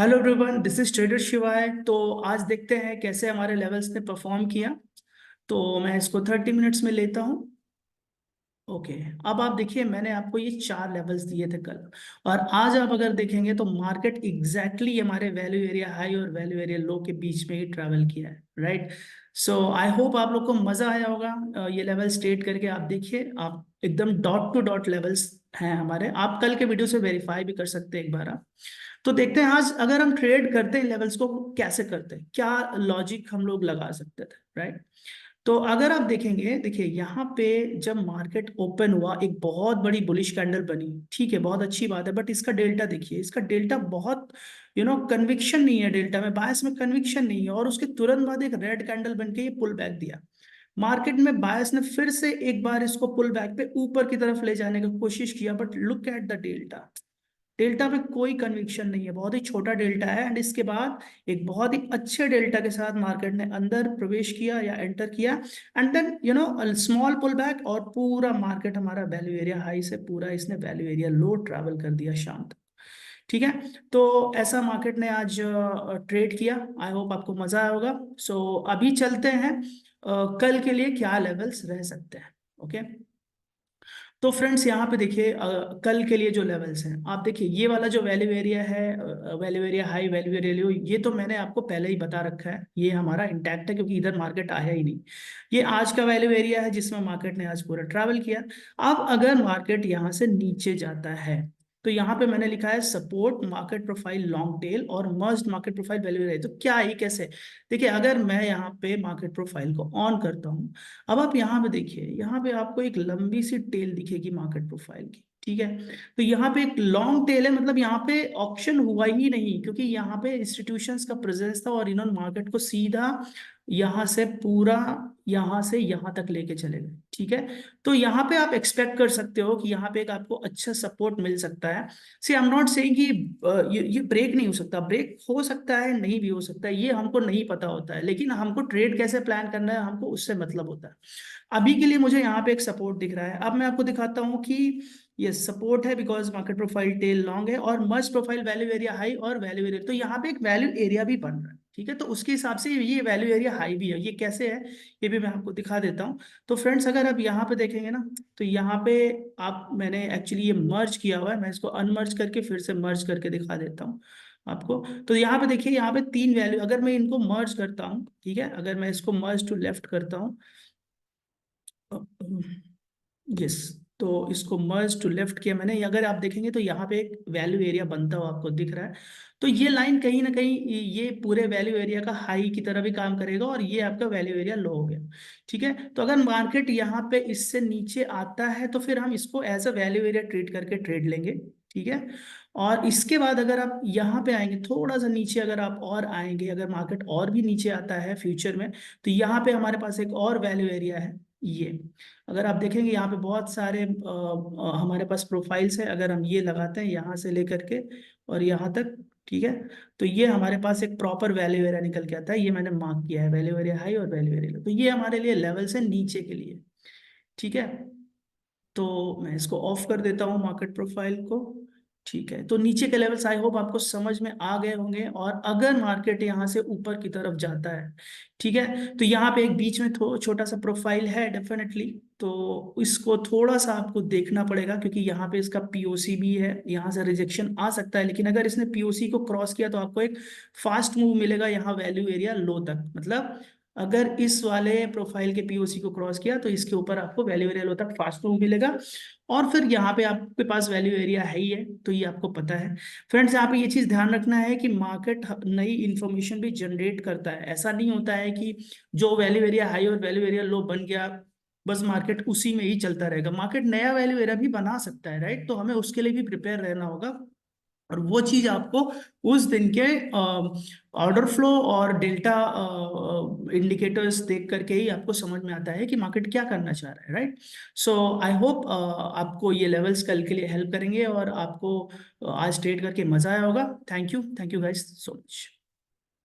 Hello everyone, this is trader शिवाय। तो आज देखते हैं कैसे हमारे लेवल्स ने परफॉर्म किया। तो मैं इसको 30 मिनट्स में लेता हूँ। ओके। अब आप देखिए, मैंने आपको ये 4 लेवल्स दिए थे कल, और आज आप अगर देखेंगे तो मार्केट एग्जैक्टली हमारे वैल्यू एरिया हाई और वैल्यू एरिया लो के बीच में ही ट्रैवल किया है, राइट। सो आई होप आप लोग को मजा आया होगा ये लेवल स्टेट करके। आप देखिए, आप एकदम डॉट टू डॉट लेवल्स हैं हमारे। आप कल के वीडियो से वेरीफाई भी कर सकते हैं एक बार आप। तो देखते हैं आज अगर हम ट्रेड करते हैं लेवल्स को कैसे करते हैं, क्या लॉजिक हम लोग लगा सकते थे, राइट। तो अगर आप देखेंगे, देखिए यहाँ पे जब मार्केट ओपन हुआ एक बहुत बड़ी बुलिश कैंडल बनी, ठीक है, बहुत अच्छी बात है। बट इसका डेल्टा देखिए, इसका डेल्टा बहुत कन्विक्शन नहीं है, डेल्टा में बायस में कन्विक्शन नहीं है। और उसके तुरंत बाद एक रेड कैंडल बन के ये पुल बैक दिया। मार्केट में बायस ने फिर से एक बार इसको पुल बैक पे ऊपर की तरफ ले जाने की कोशिश किया, but look at the delta. Delta पे कोई कन्विक्शन नहीं है, बहुत ही छोटा डेल्टा है। एंड इसके बाद एक बहुत ही अच्छे डेल्टा के साथ मार्केट ने अंदर प्रवेश किया या एंटर किया। And then small pull back, और पूरा मार्केट हमारा वैल्यू एरिया हाई से पूरा इसने वैल्यू एरिया लो ट्रैवल कर दिया शाम तक। ठीक है। तो ऐसा मार्केट ने आज ट्रेड किया। आई होप आपको मजा आया होगा। सो अभी चलते हैं कल के लिए क्या लेवल्स रह सकते हैं। ओके। तो फ्रेंड्स यहाँ पे देखिए, कल के लिए जो लेवल्स हैं आप देखिए, ये वाला जो वैल्यू एरिया है, value area high value area low, ये तो मैंने आपको पहले ही बता रखा है, ये हमारा इंटैक्ट है क्योंकि इधर मार्केट आया ही नहीं। ये आज का वैल्यू एरिया है जिसमें मार्केट ने आज पूरा ट्रैवल किया। अब अगर मार्केट यहाँ से नीचे जाता है तो यहाँ पे मैंने लिखा है support market profile long tail और merged market profile value area. तो क्या है, कैसे? देखिए, अगर मैं यहाँ पे मार्केट प्रोफाइल को ऑन करता हूँ, अब आप यहाँ पे देखिए, यहाँ पे आपको एक लंबी सी टेल दिखेगी मार्केट प्रोफाइल की, ठीक है। तो यहाँ पे एक लॉन्ग टेल है, मतलब यहाँ पे ऑप्शन हुआ ही नहीं, क्योंकि यहाँ पे इंस्टीट्यूशंस का प्रेजेंस था और इन्होंने मार्केट को सीधा यहाँ से पूरा यहाँ से यहाँ तक लेके चले गए, ठीक है। तो यहाँ पे आप एक्सपेक्ट कर सकते हो कि यहाँ पे एक आपको अच्छा सपोर्ट मिल सकता है। सी आई एम नॉट सेइंग कि ये ब्रेक नहीं हो सकता, ब्रेक हो सकता है, नहीं भी हो सकता है, ये हमको नहीं पता होता है। लेकिन हमको ट्रेड कैसे प्लान करना है, हमको उससे मतलब होता है। अभी के लिए मुझे यहाँ पे एक सपोर्ट दिख रहा है। अब मैं आपको दिखाता हूँ कि ये सपोर्ट है because market profile tail long है, और must profile value area high और वैल्यू एरिया, तो यहाँ पे एक वैल्यू एरिया भी बन रहा है, ठीक है। तो उसके हिसाब से ये वैल्यू एरिया हाई भी है। ये कैसे है, ये भी मैं आपको दिखा देता हूँ। तो फ्रेंड्स, अगर आप यहाँ पे देखेंगे ना, तो यहाँ पे आप, मैंने एक्चुअली ये मर्ज किया हुआ है, मैं इसको अनमर्ज करके फिर से मर्ज करके दिखा देता हूँ आपको। तो यहाँ पे देखिए, यहाँ पे 3 वैल्यू, अगर मैं इनको मर्ज करता हूँ, ठीक है, अगर मैं इसको मर्ज टू लेफ्ट करता हूँ, यस, तो इसको मर्ज टू लेफ्ट किया मैंने। अगर आप देखेंगे तो यहाँ पे एक वैल्यू एरिया बनता हुआ आपको दिख रहा है। तो ये लाइन कहीं ना कहीं ये पूरे वैल्यू एरिया का हाई की तरह भी काम करेगा, और ये आपका वैल्यू एरिया लो हो गया, ठीक है। तो अगर मार्केट यहाँ पे इससे नीचे आता है तो फिर हम इसको as a value area treat करके ट्रेड लेंगे, ठीक है। और इसके बाद अगर आप यहाँ पे आएंगे थोड़ा सा नीचे, अगर आप और आएंगे, अगर मार्केट और भी नीचे आता है फ्यूचर में, तो यहाँ पे हमारे पास एक और वैल्यू एरिया है, ये। अगर आप देखेंगे यहाँ पे बहुत सारे हमारे पास प्रोफाइल्स है। अगर हम ये लगाते हैं यहाँ से लेकर के और यहाँ तक, ठीक है, तो ये हमारे पास एक प्रॉपर वैल्यू एरिया निकल के आता है। ये मैंने मार्क किया है, वैल्यू एरिया हाई और वैल्यू एरिया लो। तो ये हमारे लिए लेवल्स है नीचे के लिए, ठीक है। तो मैं इसको ऑफ कर देता हूँ मार्केट प्रोफाइल को, ठीक है। तो नीचे के लेवल्स आई होप आपको समझ में आ गए होंगे। और अगर मार्केट यहाँ से ऊपर की तरफ जाता है, ठीक है, तो यहाँ पे एक बीच में छोटा सा प्रोफाइल है डेफिनेटली। तो इसको थोड़ा सा आपको देखना पड़ेगा, क्योंकि यहाँ पे इसका पीओसी भी है, यहाँ से रिजेक्शन आ सकता है। लेकिन अगर इसने पीओसी को क्रॉस किया तो आपको एक फास्ट मूव मिलेगा यहाँ वैल्यू एरिया लो तक। मतलब अगर इस वाले प्रोफाइल के पीओसी को क्रॉस किया तो इसके ऊपर आपको वैल्यू एरिया लो तक फास्ट मूव मिलेगा। और फिर यहाँ पे आपके पास वैल्यू एरिया है ही है, तो ये आपको पता है। फ्रेंड्स, यहाँ पे ये चीज ध्यान रखना है कि मार्केट नई इंफॉर्मेशन भी जनरेट करता है। ऐसा नहीं होता है कि जो वैल्यू एरिया हाई और वैल्यू एरिया लो बन गया बस मार्केट उसी में ही चलता रहेगा। मार्केट नया वैल्यू एरिया भी बना सकता है, राइट। तो हमें उसके लिए भी प्रिपेयर रहना होगा। और वो चीज आपको उस दिन के ऑर्डर फ्लो और डेल्टा इंडिकेटर्स देख करके ही आपको समझ में आता है कि मार्केट क्या करना चाह रहा है, राइट। सो आई होप आपको ये लेवल्स कल के लिए हेल्प करेंगे और आपको आज ट्रेड करके मजा आया होगा। Thank you guys so much.